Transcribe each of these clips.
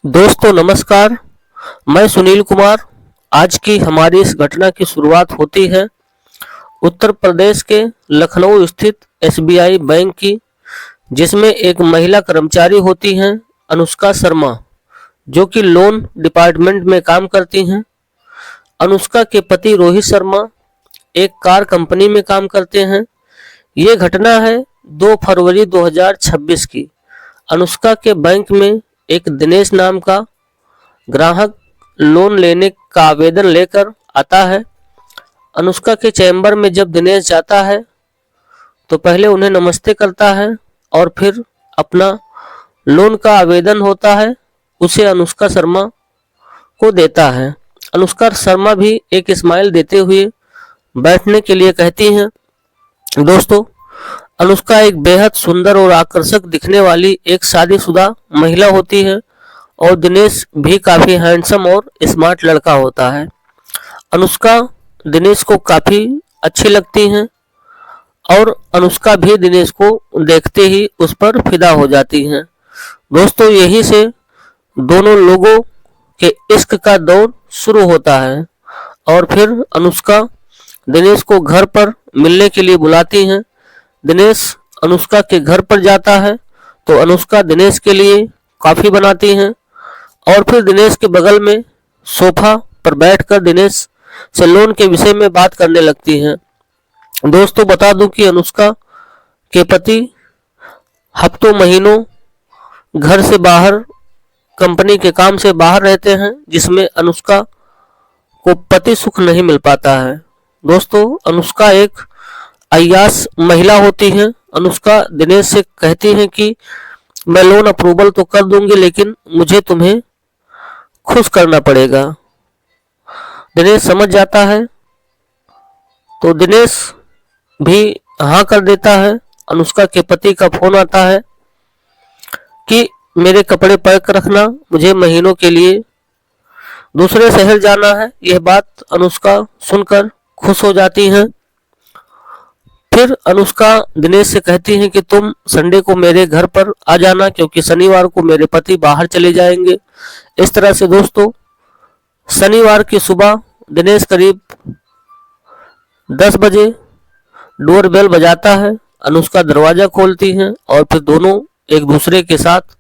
दोस्तों नमस्कार। मैं सुनील कुमार। आज की हमारी इस घटना की शुरुआत होती है उत्तर प्रदेश के लखनऊ स्थित एसबीआई बैंक की, जिसमें एक महिला कर्मचारी होती हैं, अनुष्का शर्मा, जो कि लोन डिपार्टमेंट में काम करती हैं। अनुष्का के पति रोहित शर्मा एक कार कंपनी में काम करते हैं। ये घटना है 2 फरवरी 2026 की। अनुष्का के बैंक में एक दिनेश नाम का ग्राहक लोन लेने का आवेदन लेकर आता है। अनुष्का के चैम्बर में जब दिनेश जाता है तो पहले उन्हें नमस्ते करता है और फिर अपना लोन का आवेदन होता है उसे अनुष्का शर्मा को देता है। अनुष्का शर्मा भी एक स्माइल देते हुए बैठने के लिए कहती हैं। दोस्तों, अनुष्का एक बेहद सुंदर और आकर्षक दिखने वाली एक शादीशुदा महिला होती है और दिनेश भी काफी हैंडसम और स्मार्ट लड़का होता है। अनुष्का दिनेश को काफी अच्छी लगती हैं और अनुष्का भी दिनेश को देखते ही उस पर फिदा हो जाती हैं। दोस्तों, यही से दोनों लोगों के इश्क का दौर शुरू होता है और फिर अनुष्का दिनेश को घर पर मिलने के लिए बुलाती हैं। दिनेश अनुष्का के घर पर जाता है तो अनुष्का दिनेश के लिए कॉफी बनाती हैं और फिर दिनेश के बगल में सोफा पर बैठकर दिनेश से लोन के विषय में बात करने लगती हैं। दोस्तों, बता दूं कि अनुष्का के पति हफ्तों महीनों घर से बाहर, कंपनी के काम से बाहर रहते हैं, जिसमें अनुष्का को पति सुख नहीं मिल पाता है। दोस्तों, अनुष्का एक अय्याश महिला होती है। अनुष्का दिनेश से कहती है कि मैं लोन अप्रूवल तो कर दूंगी, लेकिन मुझे तुम्हें खुश करना पड़ेगा। दिनेश समझ जाता है तो दिनेश भी हाँ कर देता है। अनुष्का के पति का फोन आता है कि मेरे कपड़े पैक रखना, मुझे महीनों के लिए दूसरे शहर जाना है। यह बात अनुष्का सुनकर खुश हो जाती हैं। फिर अनुष्का दिनेश से कहती हैं कि तुम संडे को मेरे घर पर आ जाना, क्योंकि शनिवार को मेरे पति बाहर चले जाएंगे। इस तरह से दोस्तों, शनिवार की सुबह दिनेश करीब 10 बजे डोरबेल बजाता है। अनुष्का दरवाजा खोलती हैं और फिर दोनों एक दूसरे के साथ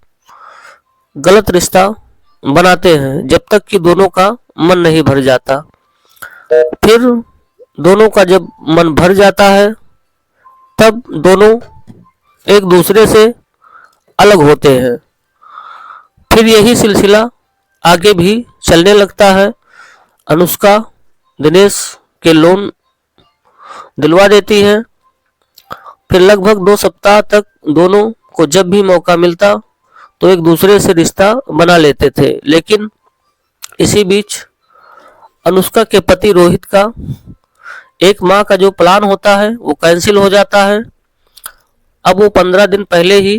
गलत रिश्ता बनाते हैं, जब तक कि दोनों का मन नहीं भर जाता। फिर दोनों का जब मन भर जाता है तब दोनों एक दूसरे से अलग होते हैं। फिर यही सिलसिला आगे भी चलने लगता है। अनुष्का दिनेश के लोन दिलवा देती है। फिर लगभग 2 सप्ताह तक दोनों को जब भी मौका मिलता तो एक दूसरे से रिश्ता बना लेते थे, लेकिन इसी बीच अनुष्का के पति रोहित का 1 माह का जो प्लान होता है वो कैंसिल हो जाता है। अब वो 15 दिन पहले ही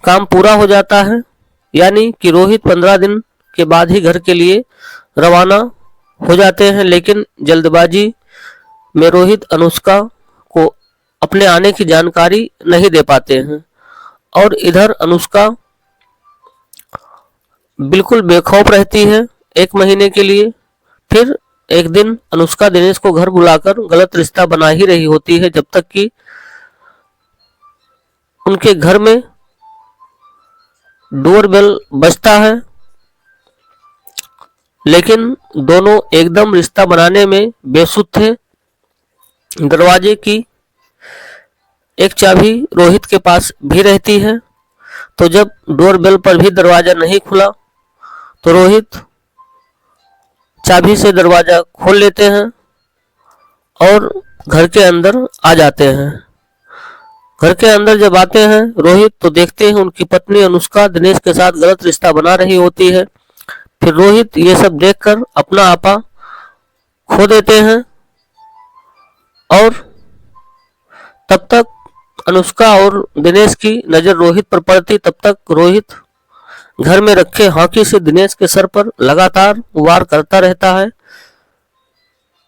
काम पूरा हो जाता है, यानी कि रोहित 15 दिन के बाद ही घर के लिए रवाना हो जाते हैं। लेकिन जल्दबाजी में रोहित अनुष्का को अपने आने की जानकारी नहीं दे पाते हैं और इधर अनुष्का बिल्कुल बेखौफ रहती है 1 महीने के लिए। फिर एक दिन अनुष्का दिनेश को घर बुलाकर गलत रिश्ता बना ही रही होती है, जब तक कि उनके घर में डोरबेल बजता है। लेकिन दोनों एकदम रिश्ता बनाने में बेसुध थे। दरवाजे की एक चाबी रोहित के पास भी रहती है, तो जब डोरबेल पर भी दरवाजा नहीं खुला तो रोहित चाबी से दरवाजा खोल लेते हैं और घर के अंदर आ जाते हैं। घर के अंदर जब आते हैं रोहित तो देखते हैं उनकी पत्नी अनुष्का दिनेश के साथ गलत रिश्ता बना रही होती है। फिर रोहित ये सब देखकर अपना आपा खो देते हैं और तब तक अनुष्का और दिनेश की नजर रोहित पर पड़ती, तब तक रोहित घर में रखे हॉकी से दिनेश के सर पर लगातार वार करता रहता है,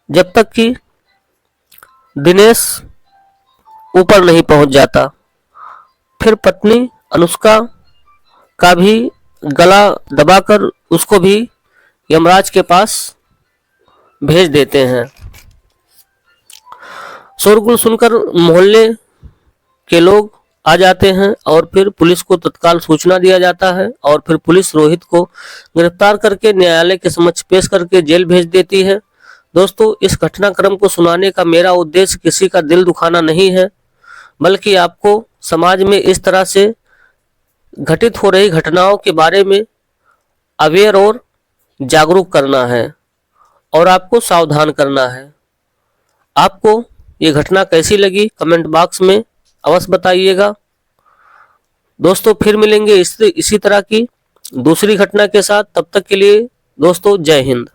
जब तक कि दिनेश ऊपर नहीं पहुंच जाता। फिर पत्नी अनुष्का का भी गला दबाकर उसको भी यमराज के पास भेज देते हैं। शोरगुल सुनकर मोहल्ले के लोग आ जाते हैं और फिर पुलिस को तत्काल सूचना दिया जाता है और फिर पुलिस रोहित को गिरफ्तार करके न्यायालय के समक्ष पेश करके जेल भेज देती है। दोस्तों, इस घटनाक्रम को सुनाने का मेरा उद्देश्य किसी का दिल दुखाना नहीं है, बल्कि आपको समाज में इस तरह से घटित हो रही घटनाओं के बारे में अवेयर और जागरूक करना है और आपको सावधान करना है। आपको ये घटना कैसी लगी कमेंट बॉक्स में अवश्य बताइएगा। दोस्तों, फिर मिलेंगे इसी तरह की दूसरी घटना के साथ। तब तक के लिए दोस्तों, जय हिंद।